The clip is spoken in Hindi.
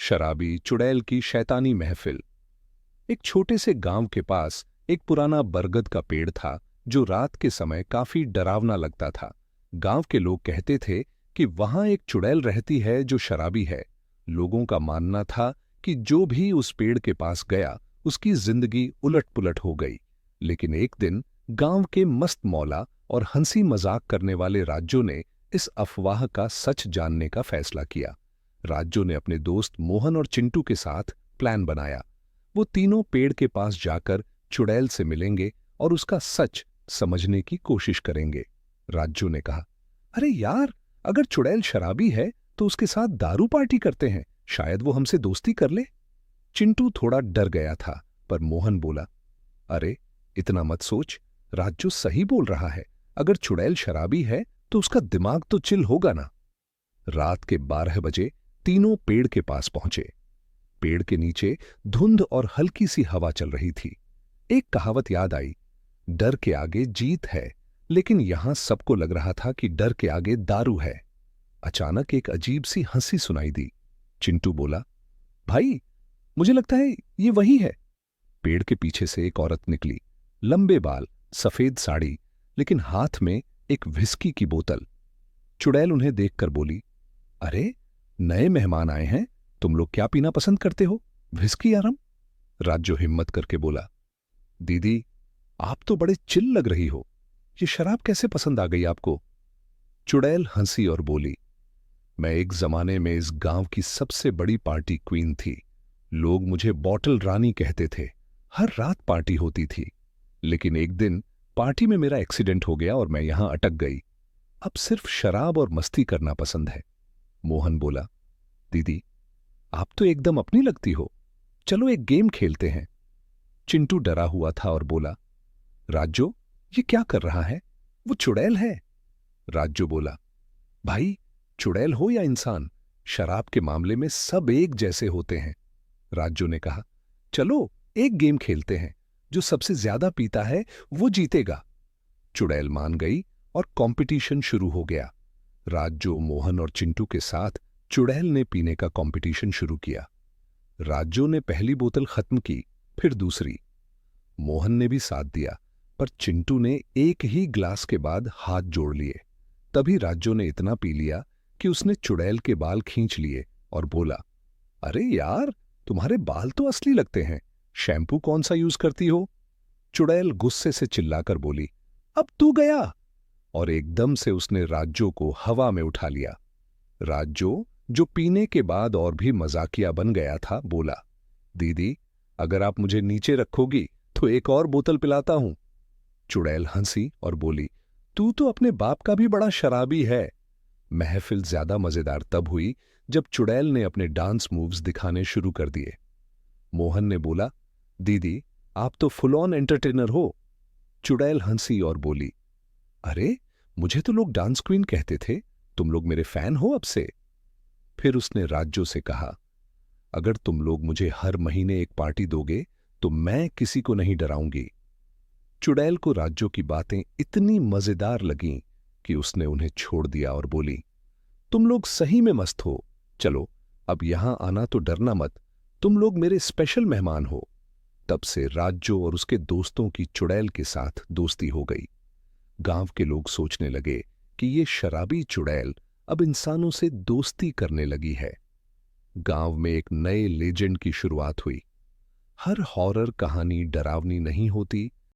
शराबी चुड़ैल की शैतानी महफिल। एक छोटे से गांव के पास एक पुराना बरगद का पेड़ था जो रात के समय काफी डरावना लगता था। गांव के लोग कहते थे कि वहां एक चुड़ैल रहती है जो शराबी है। लोगों का मानना था कि जो भी उस पेड़ के पास गया उसकी जिंदगी उलट-पुलट हो गई। लेकिन एक दिन गांव के मस्त मौला और हंसी मजाक करने वाले राजू ने इस अफवाह का सच जानने का फैसला किया। राजू ने अपने दोस्त मोहन और चिंटू के साथ प्लान बनाया। वो तीनों पेड़ के पास जाकर चुड़ैल से मिलेंगे और उसका सच समझने की कोशिश करेंगे। राजू ने कहा, अरे यार, अगर चुड़ैल शराबी है तो उसके साथ दारू पार्टी करते हैं, शायद वो हमसे दोस्ती कर ले। चिंटू थोड़ा डर गया था, पर मोहन बोला, अरे इतना मत सोच, राजू सही बोल रहा है। अगर चुड़ैल शराबी है तो उसका दिमाग तो चिल होगा ना। रात के 12 बजे तीनों पेड़ के पास पहुंचे। पेड़ के नीचे धुंध और हल्की सी हवा चल रही थी। एक कहावत याद आई, डर के आगे जीत है। लेकिन यहां सबको लग रहा था कि डर के आगे दारू है। अचानक एक अजीब सी हंसी सुनाई दी। चिंटू बोला, भाई, मुझे लगता है ये वही है। पेड़ के पीछे से एक औरत निकली, लंबे बाल, सफेद साड़ी, लेकिन हाथ में एक व्हिस्की की बोतल। चुड़ैल उन्हें देखकर बोली, अरे नए मेहमान आए हैं, तुम लोग क्या पीना पसंद करते हो, व्हिस्की या रम? राजू हिम्मत करके बोला, दीदी, आप तो बड़े चिल लग रही हो, ये शराब कैसे पसंद आ गई आपको? चुड़ैल हंसी और बोली, मैं एक जमाने में इस गांव की सबसे बड़ी पार्टी क्वीन थी। लोग मुझे बॉटल रानी कहते थे। हर रात पार्टी होती थी। लेकिन एक दिन पार्टी में मेरा एक्सीडेंट हो गया और मैं यहां अटक गई। अब सिर्फ शराब और मस्ती करना पसंद है। मोहन बोला, दीदी, आप तो एकदम अपनी लगती हो, चलो एक गेम खेलते हैं। चिंटू डरा हुआ था और बोला, राजू, ये क्या कर रहा है? वो चुड़ैल है। राजू बोला, भाई, चुड़ैल हो या इंसान, शराब के मामले में सब एक जैसे होते हैं। राजू ने कहा, चलो एक गेम खेलते हैं, जो सबसे ज्यादा पीता है वो जीतेगा। चुड़ैल मान गई और कंपटीशन शुरू हो गया। राजू, मोहन और चिंटू के साथ चुड़ैल ने पीने का कंपटीशन शुरू किया। राजू ने पहली बोतल खत्म की, फिर दूसरी। मोहन ने भी साथ दिया, पर चिंटू ने एक ही ग्लास के बाद हाथ जोड़ लिए। तभी राजू ने इतना पी लिया कि उसने चुड़ैल के बाल खींच लिए और बोला, अरे यार, तुम्हारे बाल तो असली लगते हैं, शैम्पू कौन सा यूज करती हो? चुड़ैल गुस्से से चिल्लाकर बोली, अब तू गया। और एकदम से उसने राजू को हवा में उठा लिया। राजू, जो पीने के बाद और भी मजाकिया बन गया था, बोला, दीदी, अगर आप मुझे नीचे रखोगी तो एक और बोतल पिलाता हूं। चुड़ैल हंसी और बोली, तू तो अपने बाप का भी बड़ा शराबी है। महफिल ज्यादा मजेदार तब हुई जब चुड़ैल ने अपने डांस मूव्स दिखाने शुरू कर दिए। मोहन ने बोला, दीदी, आप तो फुल ऑन एंटरटेनर हो। चुड़ैल हंसी और बोली, अरे मुझे तो लोग डांस क्वीन कहते थे, तुम लोग मेरे फैन हो अब से। फिर उसने राजू से कहा, अगर तुम लोग मुझे हर महीने एक पार्टी दोगे तो मैं किसी को नहीं डराऊंगी। चुड़ैल को राजू की बातें इतनी मजेदार लगीं कि उसने उन्हें छोड़ दिया और बोली, तुम लोग सही में मस्त हो, चलो अब यहां आना तो डरना मत, तुम लोग मेरे स्पेशल मेहमान हो। तब से राजू और उसके दोस्तों की चुड़ैल के साथ दोस्ती हो गई। गांव के लोग सोचने लगे कि ये शराबी चुड़ैल अब इंसानों से दोस्ती करने लगी है। गांव में एक नए लेजेंड की शुरुआत हुई। हर हॉरर कहानी डरावनी नहीं होती,